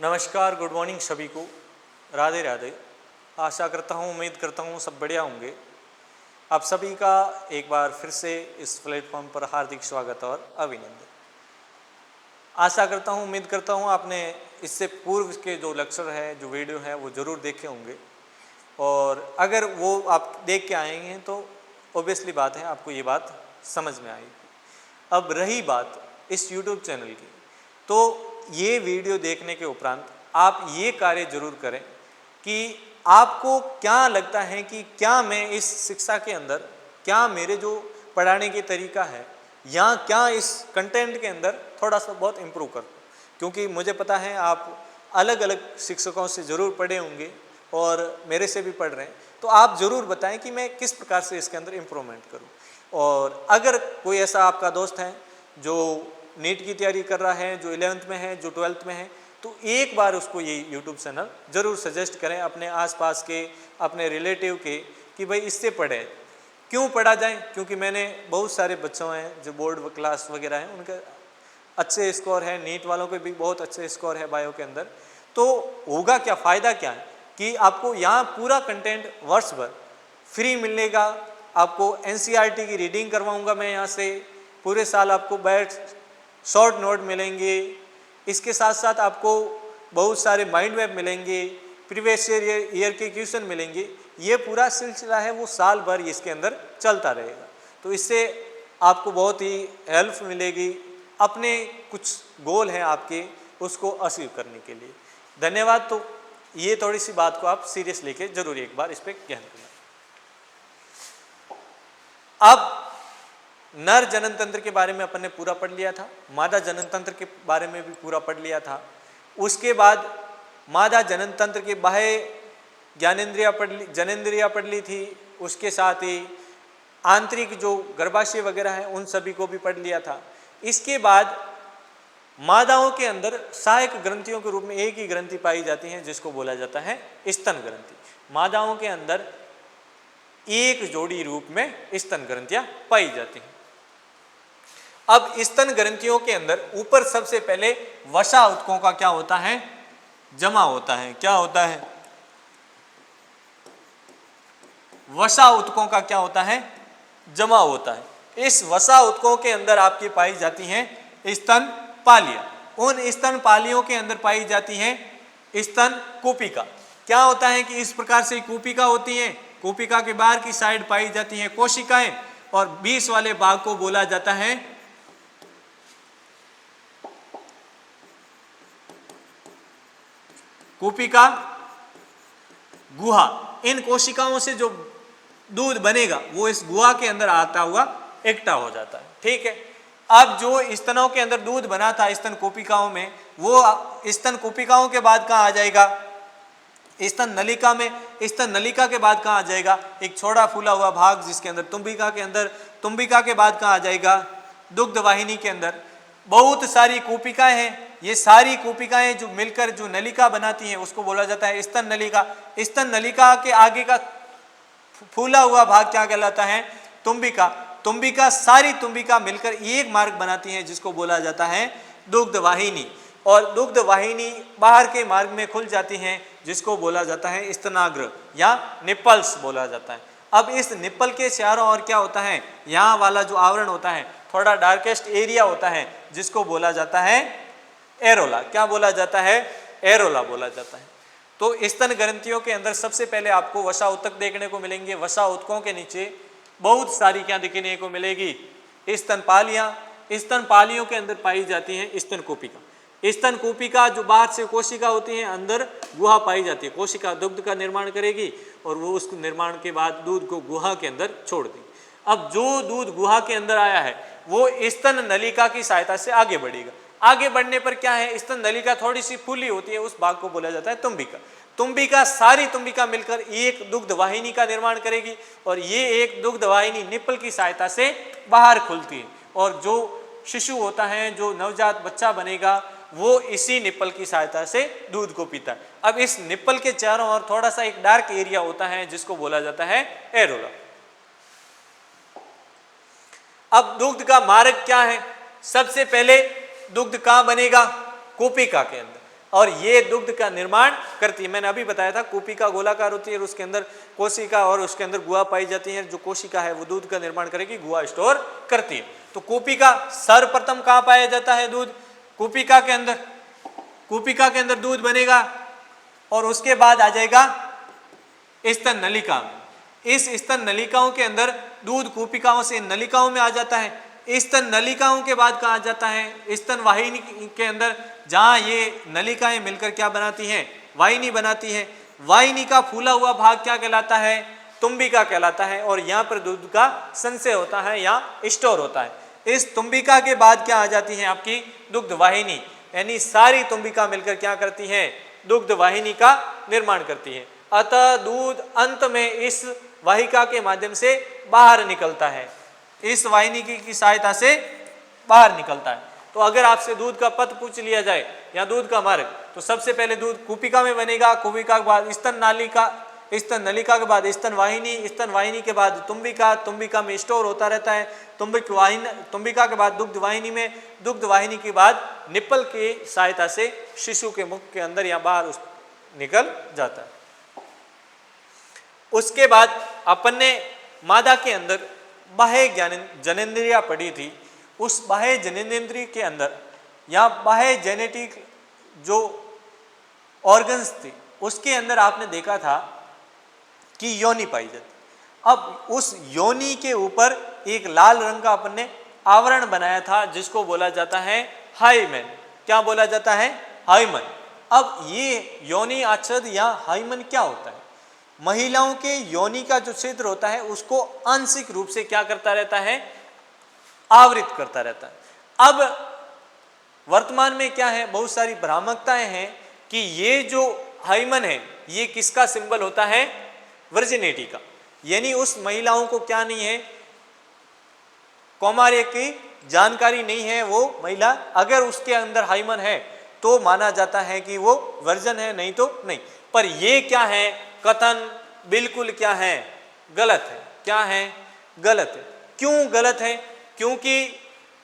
नमस्कार, good morning सभी को। राधे राधे। आशा करता हूँ, उम्मीद करता हूँ सब बढ़िया होंगे। आप सभी का एक बार फिर से इस प्लेटफॉर्म पर हार्दिक स्वागत और अभिनंदन। आशा करता हूँ, उम्मीद करता हूँ आपने इससे पूर्व के जो लेक्चर है, जो वीडियो है, वो ज़रूर देखे होंगे। और अगर वो आप देख के आए हैं तो ऑब्वियसली बात है, आपको ये बात समझ में आएगी। अब रही बात इस YouTube चैनल की, तो ये वीडियो देखने के उपरांत आप ये कार्य जरूर करें कि आपको क्या लगता है कि क्या मैं इस शिक्षा के अंदर, क्या मेरे जो पढ़ाने के तरीका है या क्या इस कंटेंट के अंदर थोड़ा सा बहुत इम्प्रूव कर, क्योंकि मुझे पता है आप अलग अलग शिक्षकों से ज़रूर पढ़े होंगे और मेरे से भी पढ़ रहे हैं। तो आप ज़रूर बताएं कि मैं किस प्रकार से इसके अंदर इम्प्रूवमेंट करूं। और अगर कोई ऐसा आपका दोस्त है जो नीट की तैयारी कर रहा है, जो 11th में है, जो 12th में है, तो एक बार उसको ये YouTube चैनल ज़रूर सजेस्ट करें अपने आसपास के, अपने रिलेटिव के, कि भाई इससे पढ़ें। क्यों पढ़ा जाए? क्योंकि मैंने बहुत सारे बच्चों हैं जो बोर्ड क्लास वगैरह हैं, उनके अच्छे स्कोर है, नीट वालों के भी बहुत अच्छे स्कोर है बायो के अंदर। तो होगा क्या, फ़ायदा क्या है कि आपको यहाँ पूरा कंटेंट वर्ष भर फ्री मिलेगा। आपको NCERT की रीडिंग करवाऊँगा मैं यहाँ से, पूरे साल आपको बैठ शॉर्ट नोट मिलेंगे। इसके साथ साथ आपको बहुत सारे माइंड मैप मिलेंगे, प्रीवियस ईयर के क्वेश्चन मिलेंगे। ये पूरा सिलसिला है वो साल भर इसके अंदर चलता रहेगा। तो इससे आपको बहुत ही हेल्प मिलेगी अपने कुछ गोल हैं आपके, उसको अचीव करने के लिए। धन्यवाद। तो ये थोड़ी सी बात को आप सीरियस लेके जरूर एक बार इस पर गहन करना। अब नर जनन तंत्र के बारे में अपन ने पूरा पढ़ लिया था, मादा जनन तंत्र के बारे में भी पूरा पढ़ लिया था। उसके बाद मादा जनन तंत्र के बाह्य ज्ञानेंद्रिया जनेंद्रिया पढ़ ली थी। उसके साथ ही आंतरिक जो गर्भाशय वगैरह है उन सभी को भी पढ़ लिया था। इसके बाद मादाओं के अंदर सहायक ग्रंथियों के रूप में एक ही ग्रंथि पाई जाती है जिसको बोला जाता है स्तन ग्रंथि। मादाओं के अंदर एक जोड़ी रूप में स्तन ग्रंथियां पाई जाती हैं। अब स्तन ग्रंथियों के अंदर ऊपर सबसे पहले वसा उत्कों का क्या होता है? जमा होता है। क्या होता है? वसा उत्कों का क्या होता है? जमा होता है। इस वसा उत्कों के अंदर आपकी पाई जाती हैं स्तन पालियां। उन स्तन पालियों के अंदर पाई जाती हैं स्तन कूपिका। क्या होता है कि इस प्रकार से कूपिका होती है, कूपिका के बाहर की साइड पाई जाती हैं कोशिकाएं और 20 वाले भाग को बोला जाता है कूपिका गुहा। इन कोशिकाओं से जो दूध बनेगा वो इस गुहा के अंदर आता हुआ इकट्ठा हो जाता है। ठीक है। अब जो स्तनों के अंदर दूध बना था स्तन कोशिकाओं में, वो स्तन कोशिकाओं के बाद कहाँ आ जाएगा? स्तन नलिका में। स्तन नलिका के बाद कहाँ आ जाएगा? एक छोटा फूला हुआ भाग जिसके अंदर तुम्बिका के अंदर, तुम्बिका के बाद कहाँ आ जाएगा? दुग्ध वाहिनी के अंदर। बहुत सारी कोशिकाएं हैं। ये सारी कोशिकाएं जो मिलकर जो नलिका बनाती हैं उसको बोला जाता है स्तन नलिका। स्तन नलिका के आगे का फूला हुआ भाग क्या कहलाता है? तुम्बिका। तुम्बिका, सारी तुम्बिका मिलकर एक मार्ग बनाती हैं जिसको बोला जाता है दुग्ध वाहिनी। और दुग्ध वाहिनी बाहर के मार्ग में खुल जाती हैं जिसको बोला जाता है स्तनाग्र या निपल्स बोला जाता है। अब इस निप्पल के चारों ओर क्या होता है? यहाँ वाला जो आवरण होता है, थोड़ा डार्केस्ट एरिया होता है जिसको बोला जाता है एरोला। क्या बोला जाता है? एरोला बोला जाता है। तो स्तन ग्रंथियों के अंदर सबसे पहले आपको वसा उत्तक देखने को मिलेंगे। वसा उत्तकों के नीचे बहुत सारी क्या दिखने को मिलेगी? स्तन पालियां। स्तन पालियों के अंदर पाई जाती हैं स्तन कूपिका। स्तन कूपिका जो बाहर से कोशिका होती है, अंदर गुहा पाई जाती है। कोशिका दुग्ध का निर्माण करेगी और वो उस निर्माण के बाद दूध को गुहा के अंदर छोड़ देगी। अब जो दूध गुहा के अंदर आया है वो स्तन नलिका की सहायता से आगे बढ़ेगा। आगे बढ़ने पर क्या है? स्तन नलिका थोड़ी सी फूली होती है, उस भाग को बोला जाता है तुम्बिका। तुम्बिका, सारी तुम्बिका मिलकर एक दुग्ध वाहिनी का निर्माण करेगी और ये एक दुग्ध वाहिनी निप्पल की सहायता से बाहर खुलती है। और जो शिशु होता है, जो नवजात बच्चा बनेगा, वो इसी निप्पल की सहायता से दूध को पीता है। अब इस निप्पल के चारों ओर थोड़ा सा एक डार्क एरिया होता है जिसको बोला जाता है एरोला। अब दुग्ध का मार्ग क्या है? सबसे पहले दुग्ध कहाँ बनेगा? कूपिका के अंदर। और ये दुग्ध का निर्माण करती है। मैंने अभी बताया था कूपिका गोलाकार होती है और उसके अंदर कोशिका और उसके अंदर गुहा पाई जाती है। जो कोशिका है वो दूध का निर्माण करेगी, गुहा स्टोर करती है। तो कूपिका सर्वप्रथम कहाँ पाया जाता है दूध? कूपिका के अंदर। कूपिका के अंदर दूध बनेगा और उसके बाद आ जाएगा स्तन नलिका। इस स्तन नलिकाओं के अंदर दूध कूपिकाओं से नलिकाओं में आ जाता है। स्तन नलिकाओं के बाद कहाँ जाता है? स्तन वाहिनी के अंदर, जहाँ ये नलिकाएं मिलकर क्या बनाती हैं? वाहिनी बनाती हैं। वाहिनी का फूला हुआ भाग क्या कहलाता है? तुम्बिका कहलाता है। और यहाँ पर दूध का संचय होता है या स्टोर होता है। इस तुम्बिका के बाद क्या आ जाती है? आपकी दुग्ध वाहिनी। यानी सारी तुम्बिका मिलकर क्या करती है? दुग्ध वाहिनी का निर्माण करती है। अतः दूध अंत में इस वाहिका के माध्यम से बाहर निकलता है, इस वाहिनी की सहायता से बाहर निकलता है। तो अगर आपसे दूध का पथ पूछ लिया जाए या दूध का मार्ग, तो सबसे पहले दूध कूपिका में बनेगा, कूपिका के बाद स्तन नालिका, स्तन नलिका के बाद स्तन वाहिनी, स्तन वाहिनी के बाद तुम्बिका, तुम्बिका में स्टोर होता रहता है, तुम्बिका के बाद दुग्ध वाहिनी में, दुग्ध वाहिनी के बाद निप्पल की सहायता से शिशु के मुख के अंदर या बाहर निकल जाता है। उसके बाद अपन ने मादा के अंदर बाह्य जनेंद्रिया पड़ी थी। उस बाह्य जनेंद्रिय के अंदर या बाह्य जेनेटिक जो ऑर्गन्स थे उसके अंदर आपने देखा था कि योनि पाई जाती। अब उस योनि के ऊपर एक लाल रंग का अपन ने आवरण बनाया था जिसको बोला जाता है हाइमेन। क्या बोला जाता है? हाइमन। अब ये योनि आच्छाद या हाइमन क्या होता है? महिलाओं के योनि का जो क्षेत्र होता है उसको आंशिक रूप से क्या करता रहता है? आवृत करता रहता है। अब वर्तमान में क्या है? बहुत सारी भ्रामकताएं हैं कि ये जो हाइमन है ये किसका सिंबल होता है? वर्जिनिटी का। यानी उस महिलाओं को क्या नहीं है? कौमार्य की जानकारी नहीं है वो महिला। अगर उसके अंदर हाइमन है तो माना जाता है कि वो वर्जन है, नहीं तो नहीं। पर ये क्या है? कथन बिल्कुल क्या है? गलत है। क्या है? गलत है। क्यों गलत है? क्योंकि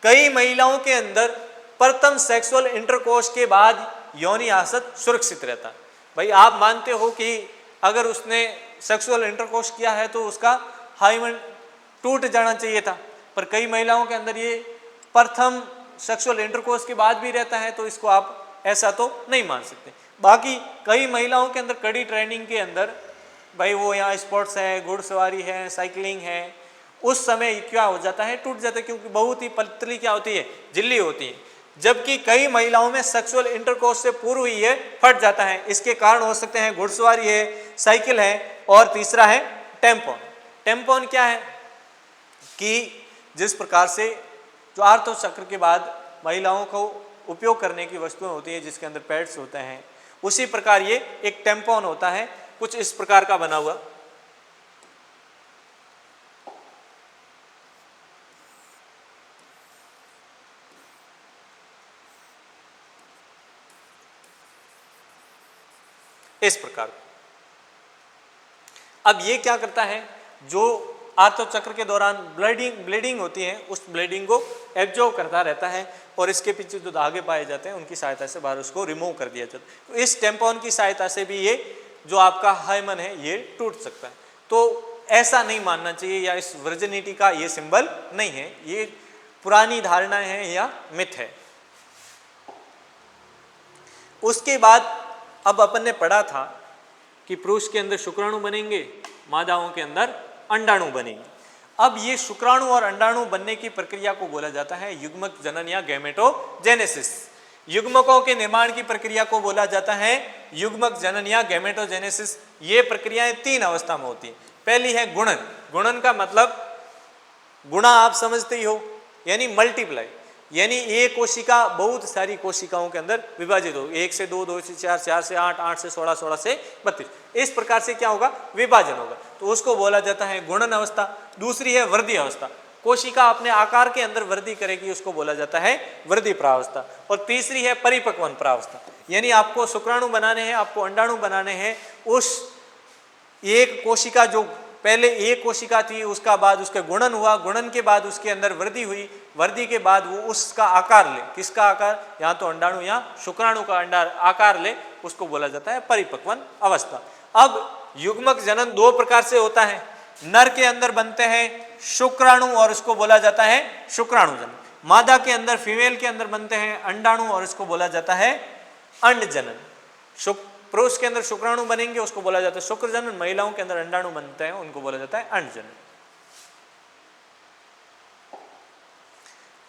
कई महिलाओं के अंदर प्रथम सेक्सुअल इंटरकोर्स के बाद योनि आसद सुरक्षित रहता है। भाई आप मानते हो कि अगर उसने सेक्सुअल इंटरकोर्स किया है तो उसका हाइमन टूट जाना चाहिए था, पर कई महिलाओं के अंदर ये प्रथम सेक्सुअल इंटरकोर्स के बाद भी रहता है, तो इसको आप ऐसा तो नहीं मान सकते। बाकी कई महिलाओं के अंदर कड़ी ट्रेनिंग के अंदर भाई वो यहाँ स्पोर्ट्स है, घुड़सवारी है, साइकिलिंग है, उस समय क्या हो जाता है? टूट जाता है, क्योंकि बहुत ही पतली क्या होती है? झिल्ली होती है। जबकि कई महिलाओं में सेक्सुअल इंटरकोर्स से पूर्व ही ये फट जाता है। इसके कारण हो सकते हैं घुड़सवारी है, साइकिल है, और तीसरा है टेम्पोन। टेम्पोन क्या है कि जिस प्रकार से जो आर्तव चक्र के बाद महिलाओं को उपयोग करने की वस्तुएं होती है जिसके अंदर पैड्स होते हैं, उसी प्रकार ये एक टेम्पोन होता है, कुछ इस प्रकार का बना हुआ। इस प्रकार। अब ये क्या करता है? जो आर्तव चक्र के दौरान ब्लीडिंग होती है उस ब्लीडिंग को एब्जॉर्ब करता रहता है और इसके पीछे जो धागे पाए जाते हैं उनकी सहायता से बाहर उसको रिमूव कर दिया जाता है। तो इस टेम्पोन की सहायता से भी ये जो आपका हाइमन है ये टूट सकता है। तो ऐसा नहीं मानना चाहिए, या इस वर्जिनिटी का ये सिंबल नहीं है, ये पुरानी धारणा है या मिथ है। उसके बाद अब अपन ने पढ़ा था कि पुरुष के अंदर शुक्राणु बनेंगे, मादाओं के अंदर अंडाणु बनेंगे। अब ये शुक्राणु और अंडाणु बनने की प्रक्रिया को बोला जाता है युग्मक जनन या गैमेटोजेनेसिस। युग्मकों के निर्माण की प्रक्रिया को बोला जाता है युग्मक जनन या गैमेटोजेनेसिस। ये प्रक्रियाएं 3 अवस्था में होती है। पहली है गुणन। गुणन का मतलब गुणा आप समझते ही हो, यानी मल्टीप्लाई, यानी एक कोशिका बहुत सारी कोशिकाओं के अंदर विभाजित हो, 1 से 2, 2 से 4, 4 से 8, 8 से 16, 16 से 32, इस प्रकार से क्या होगा? विभाजन होगा, तो उसको बोला जाता है गुणन अवस्था। दूसरी है वृद्धि अवस्था, कोशिका अपने आकार के अंदर वृद्धि करेगी, उसको बोला जाता है वृद्धि प्रावस्था। और तीसरी है परिपक्वन प्रावस्था, यानी आपको शुक्राणु बनाने हैं, आपको अंडाणु बनाने हैं, उस एक कोशिका जो पहले एक कोशिका थी, उसका बाद उसका गुणन हुआ, गुणन के बाद उसके अंदर वृद्धि हुई, वृद्धि के बाद वो उसका आकार ले, किसका आकार, या तो अंडाणु या शुक्राणु का अंडा आकार ले, उसको बोला जाता है परिपक्वन अवस्था। अब युग्मक जनन दो प्रकार से होता है, नर के अंदर बनते हैं शुक्राणु और उसको बोला जाता है शुक्राणु जनन, मादा के अंदर फीमेल के अंदर बनते हैं अंडाणु और इसको बोला जाता है अंड जनन। पुरुष के अंदर शुक्राणु बनेंगे उसको बोला जाता है शुक्र जनन, महिलाओं के अंदर अंडाणु बनते हैं उनको बोला जाता है अंड जनन।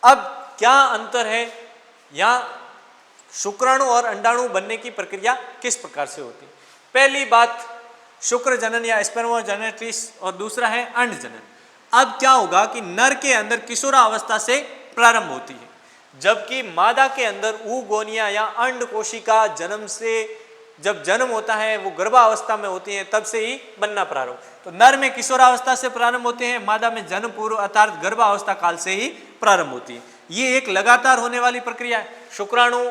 अब क्या अंतर है, या शुक्राणु और अंडाणु बनने की प्रक्रिया किस प्रकार से होती है? पहली बात शुक्र जनन या स्पर्मोजेनेसिस और दूसरा है अंड जनन। अब क्या होगा कि नर के अंदर किशोरावस्था से प्रारंभ होती है, जबकि मादा के अंदर ऊगोनिया या अंड कोशिका जन्म से, जब जन्म होता है वो गर्भावस्था में होती है तब से ही बनना प्रारंभ। तो नर में किशोरावस्था से प्रारंभ होते हैं, मादा में जन्म पूर्व अर्थात गर्भावस्था काल से ही प्रारंभ होती है। ये एक लगातार होने वाली प्रक्रिया है, शुक्राणु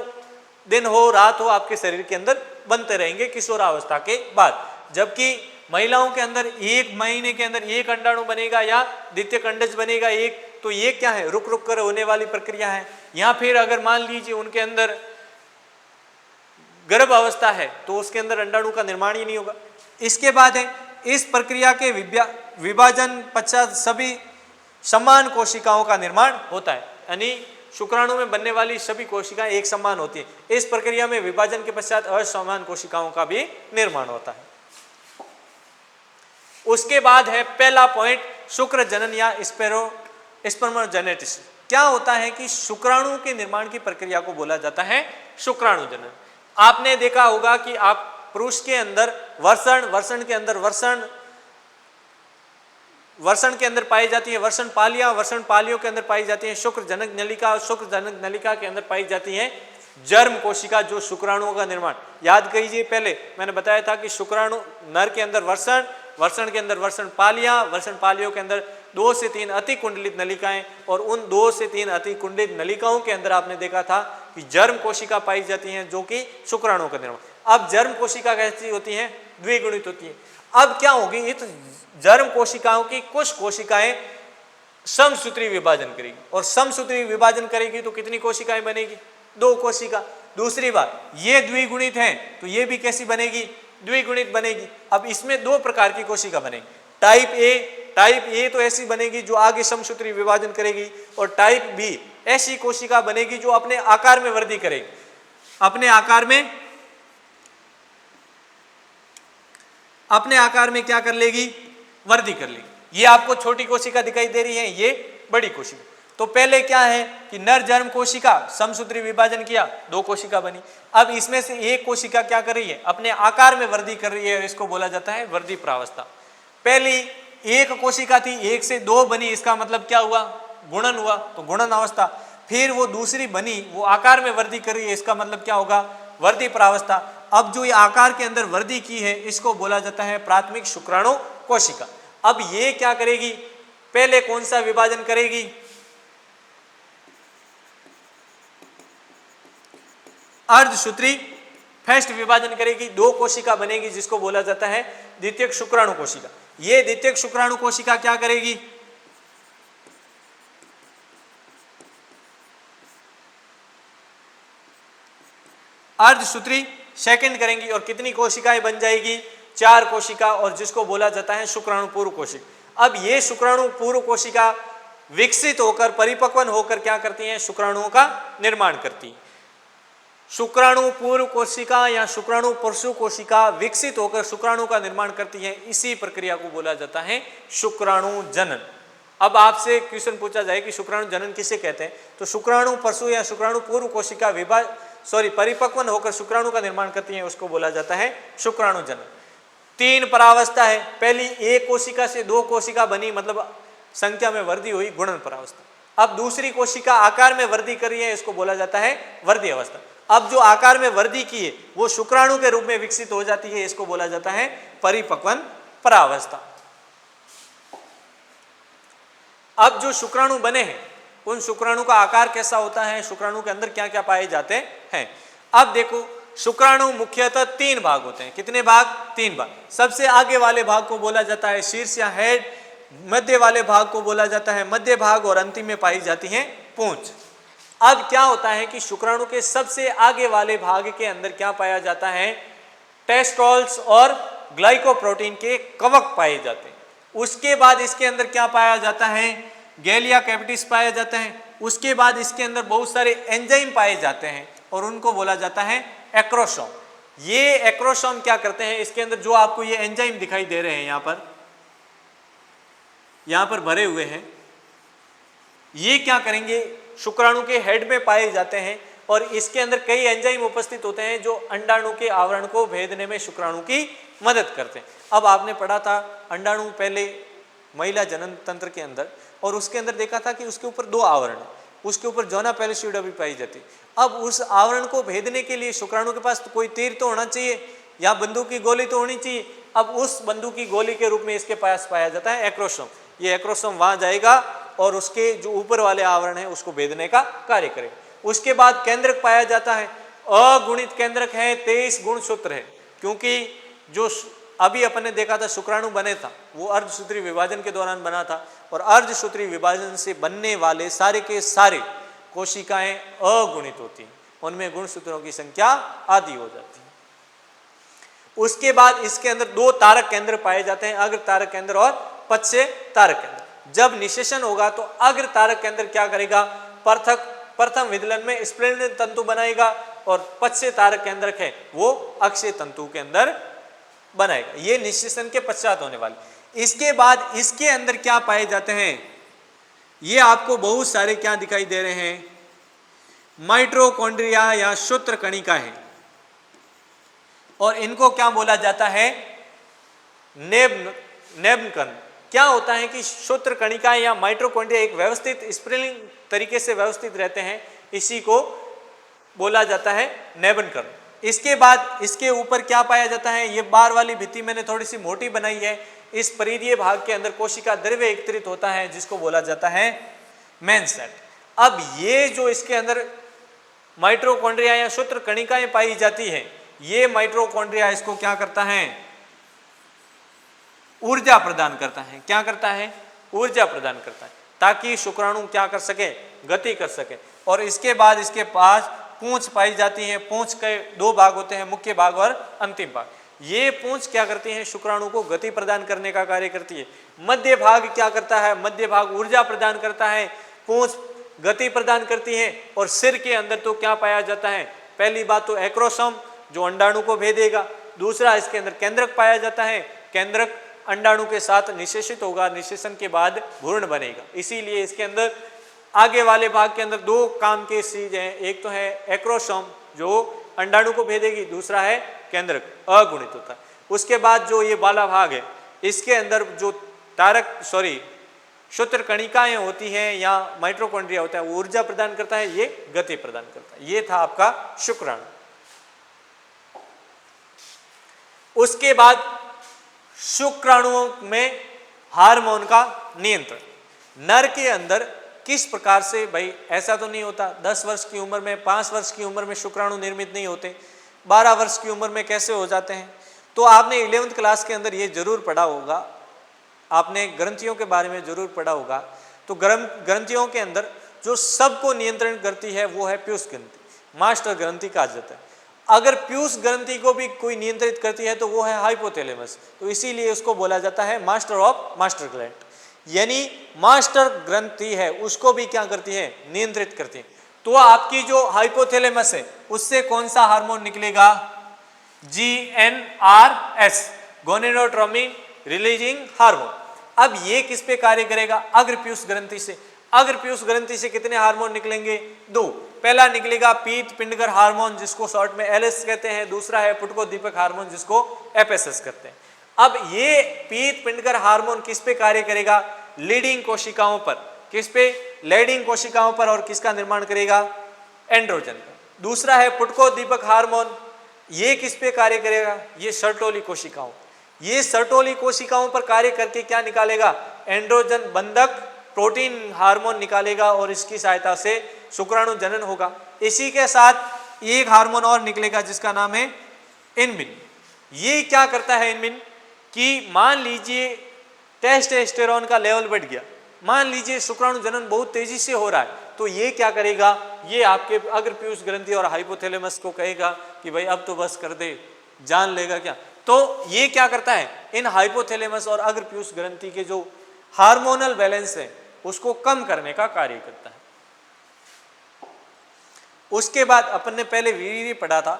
दिन हो रात हो आपके शरीर के अंदर बनते रहेंगे किशोरावस्था के बाद। जबकि महिलाओं के अंदर एक महीने के अंदर एक अंडाणु बनेगा या द्वितीय अंडज बनेगा एक, तो ये क्या है, रुक रुक कर होने वाली प्रक्रिया है। या फिर अगर मान लीजिए उनके अंदर गर्भ अवस्था है तो उसके अंदर अंडाणु का निर्माण ही नहीं होगा। इसके बाद है इस प्रक्रिया के विभाजन पश्चात सभी समान कोशिकाओं का निर्माण होता है, यानी शुक्राणु में बनने वाली सभी कोशिकाएं एक समान होती है। इस प्रक्रिया में विभाजन के पश्चात असमान कोशिकाओं का भी निर्माण होता है। उसके बाद है पहला पॉइंट शुक्र जनन या स्पर्मोजेनेसिस। क्या होता है कि शुक्राणु के निर्माण की प्रक्रिया को बोला जाता है शुक्राणु जनन। आपने देखा होगा कि आप पुरुष के अंदर वर्षण के अंदर वर्षण के अंदर पाई जाती है वर्षण पालियां, वर्षण पालियों के अंदर पाई जाती है शुक्र जनक नलिका, और शुक्र जनक नलिका के अंदर पाई जाती है जर्म कोशिका जो शुक्राणुओं का निर्माण। याद कीजिए पहले मैंने बताया था कि शुक्राणु नर के अंदर वर्षण के अंदर वर्षण पालियों के अंदर 2 से 3 अति कुंडलित नलिकाएं, और उन 2 से 3 अति कुंडलित नलिकाओं के अंदर आपने देखा था कि जर्म कोशिका पाई जाती हैं जो कि शुक्राणुओं का निर्माण। अब जर्म कोशिका कैसी होती हैं, द्विगुणित होती है। अब क्या होगी, इस जर्म कोशिकाओं की कुछ कोशिकाएं समसूत्री विभाजन करेगी, और समसूत्री विभाजन करेगी तो कितनी कोशिकाएं बनेगी, 2 कोशिका। दूसरी बात ये द्विगुणित हैं तो ये भी कैसी बनेगी, द्विगुणित बनेगी। अब इसमें 2 प्रकार की कोशिका बनेगी, टाइप ए तो ऐसी बनेगी जो आगे समसूत्री विभाजन करेगी, और टाइप बी ऐसी कोशिका बनेगी जो अपने आकार में वृद्धि करेगी, अपने आकार में क्या कर लेगी, वृद्धि कर लेगी। ये आपको छोटी कोशिका दिखाई दे रही है, ये बड़ी कोशिका। तो पहले क्या है कि नर जर्म कोशिका समसूत्री विभाजन किया, 2 कोशिका बनी। अब इसमें से एक कोशिका क्या कर रही है, अपने आकार में वृद्धि कर रही है, इसको बोला जाता है वृद्धि प्रावस्था। पहली एक कोशिका थी, 1 से 2 बनी, इसका मतलब क्या हुआ, गुणन हुआ, तो गुणन अवस्था। फिर वो दूसरी बनी, वो आकार में वृद्धि कर रही है, इसका मतलब क्या होगा, वृद्धि प्रावस्था। अब जो ये आकार के अंदर वृद्धि की है इसको बोला जाता है प्राथमिक शुक्राणु कोशिका। अब ये क्या करेगी, पहले कौन सा विभाजन करेगी, अर्धसूत्री फर्स्ट विभाजन करेगी, 2 कोशिका बनेगी जिसको बोला जाता है द्वितीयक शुक्राणु कोशिका। ये द्वितीयक शुक्राणु कोशिका क्या करेगी, अर्धसूत्री सेकंड करेंगी, और कितनी कोशिकाएं बन जाएगी, 4 कोशिका, और जिसको बोला जाता है शुक्राणु पूर्व कोशिका। अब ये शुक्राणु पूर्व कोशिका विकसित होकर परिपक्वन होकर क्या करती हैं, शुक्राणुओं का निर्माण करती हैं। शुक्राणु पूर्व कोशिका या शुक्राणु परशु कोशिका विकसित होकर शुक्राणु का निर्माण करती है, इसी प्रक्रिया को बोला जाता है शुक्राणु जनन। अब आपसे क्वेश्चन पूछा जाए कि शुक्राणु जनन किसे कहते हैं, तो शुक्राणु परशु या शुक्राणु पूर्व कोशिका परिपक्वन होकर शुक्राणु का निर्माण करती है, उसको बोला जाता है शुक्राणु जनन। 3 परावस्था है, पहली एक कोशिका से 2 कोशिका बनी, मतलब संख्या में वृद्धि हुई, गुणन परावस्था। अब दूसरी कोशिका आकार में वृद्धि कर रही है, इसको बोला जाता है वृद्धि अवस्था। अब जो आकार में वृद्धि की है वो शुक्राणु के रूप में विकसित हो जाती है, इसको बोला जाता है परिपक्वन परावस्था। अब जो शुक्राणु बने हैं उन शुक्राणु का आकार कैसा होता है, शुक्राणु के अंदर क्या क्या पाए जाते हैं। अब देखो शुक्राणु मुख्यतः 3 भाग होते हैं। कितने भाग? 3 भाग। सबसे आगे वाले भाग को बोला जाता है शीर्ष या हेड, मध्य वाले भाग को बोला जाता है मध्य भाग और अंतिम में पाई जाती है पूंछ। अब क्या होता है कि शुक्राणु के सबसे आगे वाले भाग के अंदर क्या पाया जाता है? टेस्ट्रोल्स और ग्लाइकोप्रोटीन के कवक पाए जाते हैं। उसके बाद इसके अंदर क्या पाया जाता है? गैलिया कैविटिस पाया जाता है। उसके बाद इसके अंदर बहुत सारे एंजाइम पाए जाते हैं और उनको बोला जाता है एक्रोसोम। ये एक्रोसोम क्या करते हैं? इसके अंदर जो आपको ये एंजाइम दिखाई दे रहे हैं यहां पर भरे हुए हैं, ये क्या करेंगे? शुक्राणु के हेड में पाए जाते हैं और इसके अंदर कई एंजाइम उपस्थित होते हैं जो अंडाणु के आवरण को भेदने में शुक्राणु की मदद करते हैं। अब आपने पढ़ा था अंडाणु पहले महिला जनन तंत्र के अंदर, और उसके अंदर देखा था कि उसके ऊपर 2 आवरण है, उसके ऊपर जोना पेलिस्यूडा भी पाई जाती। अब उस आवरण को भेदने के लिए शुक्राणु के पास तो कोई तीर तो होना चाहिए या बंदूक की गोली तो होनी चाहिए। अब उस बंदूक की गोली के रूप में इसके पास पाया जाता है एक्रोसोम। ये एक्रोसोम वहां जाएगा और उसके जो ऊपर वाले आवरण है उसको भेदने का कार्य करेगा। उसके बाद केंद्रक पाया जाता है। अगुणित केंद्रक है, 23 गुणसूत्र है, क्योंकि जो अभी अपन ने देखा था शुक्राणु बने था वो अर्धसूत्री विभाजन के दौरान बना था, और अर्धसूत्री विभाजन से बनने वाले सारे के सारे कोशिकाएं अगुणित होती हैं, उनमें गुणसूत्रों की संख्या आधी हो जाती है। उसके बाद इसके अंदर 2 तारक केंद्र पाए जाते हैं, अग्र तारक केंद्र और पश्च तारक केंद्र। जब निषेचन होगा तो अग्र तारक केंद्र क्या करेगा? प्रथम विदलन में स्प्लेंडन तंतु बनाएगा और पश्च तारक केंद्र है वो अक्षय तंतु के अंदर बनाएगा। ये निषेचन के पश्चात होने वाले। इसके बाद इसके अंदर क्या पाए जाते हैं? ये आपको बहुत सारे क्या दिखाई दे रहे हैं? माइटोकॉन्ड्रिया या सूत्र कणिका है, और इनको क्या बोला जाता है? नेबकण। क्या होता है कि सूत्र कणिकाएं या माइटोकॉन्ड्रिया एक व्यवस्थित स्प्रिंग तरीके से व्यवस्थित रहते हैं, इसी को बोला जाता है नेबकण। इसके बाद इसके ऊपर क्या पाया जाता है? ये बार वाली भित्ति मैंने थोड़ी सी मोटी बनाई है। इस परिधीय भाग के अंदर कोशिका द्रव्य एकत्रित होता है जिसको बोला जाता है मेन सेट। अब ये जो इसके अंदर माइटोकॉन्ड्रिया या सूत्र कणिकाएं पाई जाती है, ये माइटोकॉन्ड्रिया इसको क्या करता है? ऊर्जा प्रदान करता है। क्या करता है? ऊर्जा प्रदान करता है, ताकि शुक्राणु क्या कर सके? गति कर सके। और इसके बाद इसके पास पूंछ पाई जाती है। पूंछ के 2 भाग होते हैं, मुख्य भाग और अंतिम भाग। ये पूंछ क्या करती है? शुक्राणु को गति प्रदान करने का कार्य करती है। मध्य भाग क्या करता है? मध्य भाग ऊर्जा प्रदान करता है, पूंछ गति प्रदान करती है। और सिर के अंदर तो क्या पाया जाता है? पहली बात तो एक्रोसोम जो अंडाणु को भेदेगा, दूसरा इसके अंदर केंद्रक पाया जाता है। केंद्रक अंडाणु के साथ निषेचित होगा, निषेचन के बाद भ्रूण बनेगा। इसीलिए इसके अंदर आगे वाले भाग के अंदर 2 काम के चीज हैं, एक तो है एक्रोसोम जो अंडाणु को भेदेगी, दूसरा है केंद्रक, अगुणित होता है। उसके बाद जो ये वाला भाग है इसके अंदर जो सूत्र कणिकाएं होती हैं या माइटोकॉन्ड्रिया होता है वो ऊर्जा प्रदान करता है, ये गति प्रदान करता है। ये था आपका शुक्राणु। उसके बाद शुक्राणुओं में हार्मोन का नियंत्रण। नर के अंदर किस प्रकार से? भाई ऐसा तो नहीं होता 10 वर्ष की उम्र में, 5 वर्ष की उम्र में शुक्राणु निर्मित नहीं होते, 12 वर्ष की उम्र में कैसे हो जाते हैं? तो आपने 11वीं क्लास के अंदर ये जरूर पढ़ा होगा, आपने ग्रंथियों के बारे में जरूर पढ़ा होगा। तो ग्रंथियों के अंदर जो सबको नियंत्रण करती है वो है पीयूष ग्रंथि, मास्टर ग्रंथि कहा जाता है। अगर पीयूष ग्रंथि को भी कोई नियंत्रित करती है तो वो है हाइपोथैलेमस, तो इसीलिए उसको बोला जाता है मास्टर ऑफ मास्टर ग्लैंड, यानी मास्टर ग्रंथि है उसको भी क्या करती है? नियंत्रित करती है। तो आपकी जो हाइपोथैलेमस है उससे कौन सा हार्मोन निकलेगा? GnRH, gonadotropin releasing hormone. अब ये किस पे कार्य करेगा? अग्र पीयूष ग्रंथि से। अग्र पीयूष ग्रंथि से कितने हार्मोन निकलेंगे? 2। पहला निकलेगा पीत पिंडकर हार्मोन जिसको शॉर्ट में LH कहते हैं, दूसरा है पुटकोदीपक हार्मोन जिसको FSH कहते हैं। अब ये पीत पिंडकर हार्मोन किस पे कार्य करेगा? लीडिंग कोशिकाओं पर। किस पे? लीडिंग कोशिकाओं पर। और किसका निर्माण करेगा? एंड्रोजन का। दूसरा है पुटकोदीपक हार्मोन, ये किस पे कार्य करेगा? ये सर्टोली कोशिकाओं। ये सर्टोली कोशिकाओं पर कार्य करके क्या निकालेगा? एंड्रोजन बंधक प्रोटीन हार्मोन निकालेगा और इसकी सहायता से शुक्राणु जनन होगा। इसी के साथ एक हार्मोन और निकलेगा जिसका नाम है इनमिन। ये क्या करता है इनमिन कि मान लीजिए टेस्टोस्टेरोन का लेवल बढ़ गया, मान लीजिए शुक्राणु जनन बहुत तेजी से हो रहा है, तो ये क्या करेगा, ये आपके अग्र पीयूष ग्रंथि और हाइपोथैलेमस को कहेगा कि भाई अब तो बस कर दे, जान लेगा क्या। तो ये क्या करता है, इन हाइपोथैलेमस और अग्र पीयूष ग्रंथि के जो हार्मोनल बैलेंस है उसको कम करने का कार्य करता है। उसके बाद अपन ने पहले वीर्य पढ़ा था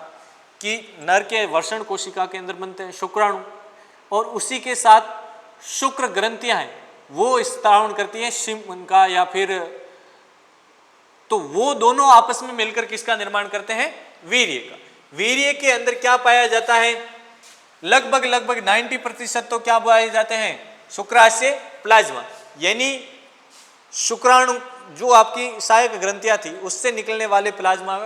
कि नर के वर्षण कोशिका के अंदर बनते हैं शुक्राणु, और उसी के साथ शुक्र ग्रंथियां हैं वो स्त्रावण करती हैं शिम का या फिर, तो वो दोनों आपस में मिलकर किसका निर्माण करते हैं, वीर्य का। वीर्य के अंदर क्या पाया जाता है, लगभग 90% तो क्या पाए जाते हैं, शुक्राशय प्लाज्मा, यानी शुक्राणु जो आपकी सहायक ग्रंथियां थी उससे निकलने वाले प्लाज्मा,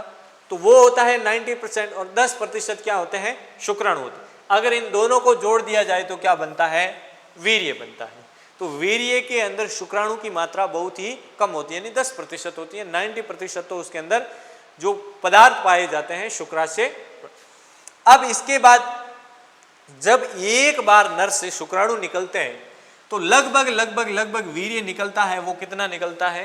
तो वो होता है 90% और 10% क्या होते हैं, शुक्राणु होते हैं। अगर इन दोनों को जोड़ दिया जाए तो क्या बनता है, वीर्य बनता है। तो वीर्य के अंदर शुक्राणु की मात्रा बहुत ही कम होती है, यानी 10% होती है, 90% तो उसके अंदर जो पदार्थ पाए जाते हैं शुक्राशय। अब इसके बाद जब एक बार नर से शुक्राणु निकलते हैं तो लगभग वीर्य निकलता है, वो कितना निकलता है,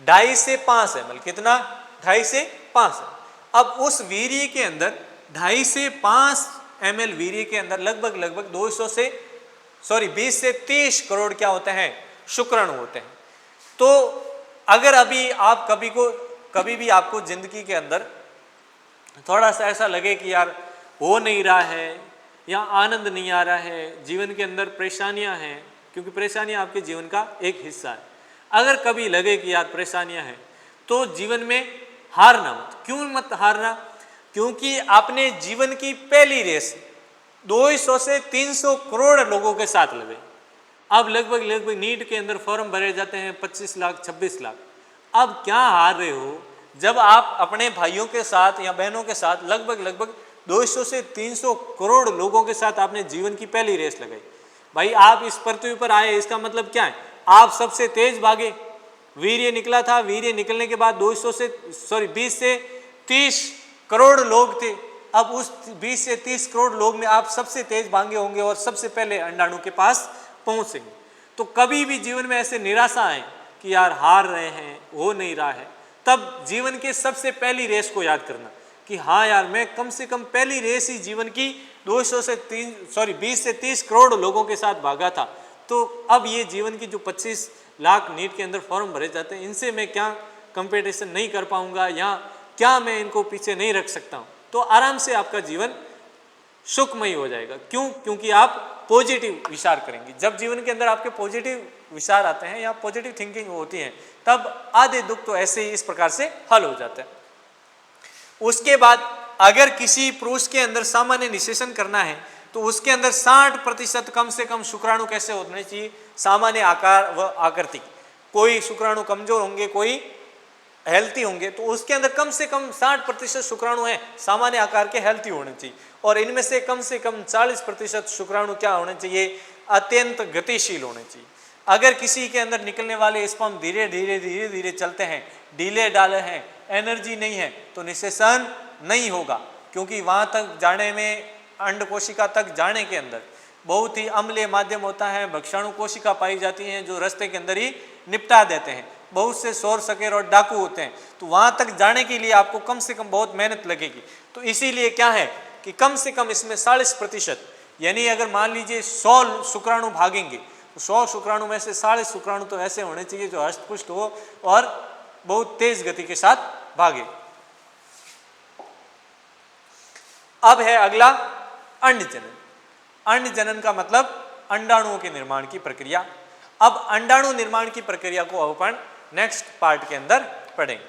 2.5 से 5 ml, कितना, 2.5 से 5 ml। अब उस वीर्य के अंदर 2.5 से 5 ml वीर्य के अंदर लगभग 20 से 30 करोड़ क्या होते हैं, शुक्राणु होते हैं। तो अगर अभी आप कभी भी आपको जिंदगी के अंदर थोड़ा सा ऐसा लगे कि यार हो नहीं रहा है या आनंद नहीं आ रहा है, जीवन के अंदर परेशानियां हैं, क्योंकि परेशानियां आपके जीवन का एक हिस्सा है, अगर कभी लगे कि यार परेशानियां हैं तो जीवन में हारना मत। क्यों मत हारना, क्योंकि आपने जीवन की पहली रेस 200 से 300 करोड़ लोगों के साथ लगे। अब लगभग नीट के अंदर फॉर्म भरे जाते हैं 25 लाख 26 लाख। अब क्या हार रहे हो जब आप अपने भाइयों के साथ या बहनों के साथ लगभग 200 से 300 करोड़ लोगों के साथ आपने जीवन की पहली रेस लगाई। भाई आप इस पृथ्वी पर आए, इसका मतलब क्या है, आप सबसे तेज भागे, वीर्य निकला था, वीर्य निकलने के बाद 20 से 30 करोड़ लोग थे। अब उस 20 से 30 करोड़ लोग में आप सबसे तेज भागे होंगे और सबसे पहले अंडाणु के पास पहुंचेंगे। तो कभी भी जीवन में ऐसे निराशा आए कि यार हार रहे हैं, हो नहीं रहा है, तब जीवन के सबसे पहली रेस को याद करना कि हाँ यार मैं कम से कम पहली रेस ही जीवन की 20 से 30 करोड़ लोगों के साथ भागा था। तो अब ये जीवन की जो 25 लाख नीट के अंदर फॉर्म भरे जाते हैं, इनसे मैं क्या कंपटीशन नहीं कर पाऊंगा या क्या मैं इनको पीछे नहीं रख सकता हूँ, तो आराम से आपका जीवन सुखमय हो जाएगा। क्यों, क्योंकि आप पॉजिटिव विचार करेंगे। जब जीवन के अंदर आपके पॉजिटिव विचार आते हैं या पॉजिटिव थिंकिंग होती है, तब आधे दुख तो ऐसे ही इस प्रकार से हल हो जाते हैं। उसके बाद अगर किसी पुरुष के अंदर सामान्य निषेचन करना है तो उसके अंदर 60% कम से कम शुक्राणु कैसे होने चाहिए, सामान्य आकार व आकृति। कोई शुक्राणु कमजोर होंगे, कोई हेल्थी होंगे, तो उसके अंदर कम से कम 60% शुक्राणु हैं सामान्य आकार के, हेल्थी होने चाहिए। और इनमें से कम 40% शुक्राणु क्या होने चाहिए, अत्यंत गतिशील होने चाहिए। अगर किसी के अंदर निकलने वाले स्पर्म धीरे धीरे चलते हैं, ढीले डाले हैं, एनर्जी नहीं है, तो निषेचन नहीं होगा, क्योंकि वहां तक जाने में, अंड कोशिका तक जाने के अंदर बहुत ही अम्लीय माध्यम होता है, भक्षाणु कोशिका पाई जाती हैं जो रास्ते के अंदर ही निपटा देते हैं। बहुत से शोर सकेर और डाकू होते हैं, तो वहां तक जाने के लिए आपको कम से कम बहुत मेहनत लगेगी। तो इसीलिए क्या है कि कम से कम इसमें 40%, यानी अगर मान लीजिए 100 शुक्राणु भागेंगे तो 100 शुक्राणु में से 40 शुक्राणु तो ऐसे होने चाहिए जो हष्टपुष्ट हो और बहुत तेज गति के साथ भागे। अब है अगला अंड जनन। अंड जनन का मतलब अंडाणुओं के निर्माण की प्रक्रिया। अब अंडाणु निर्माण की प्रक्रिया को अपन नेक्स्ट पार्ट के अंदर पढ़ेंगे।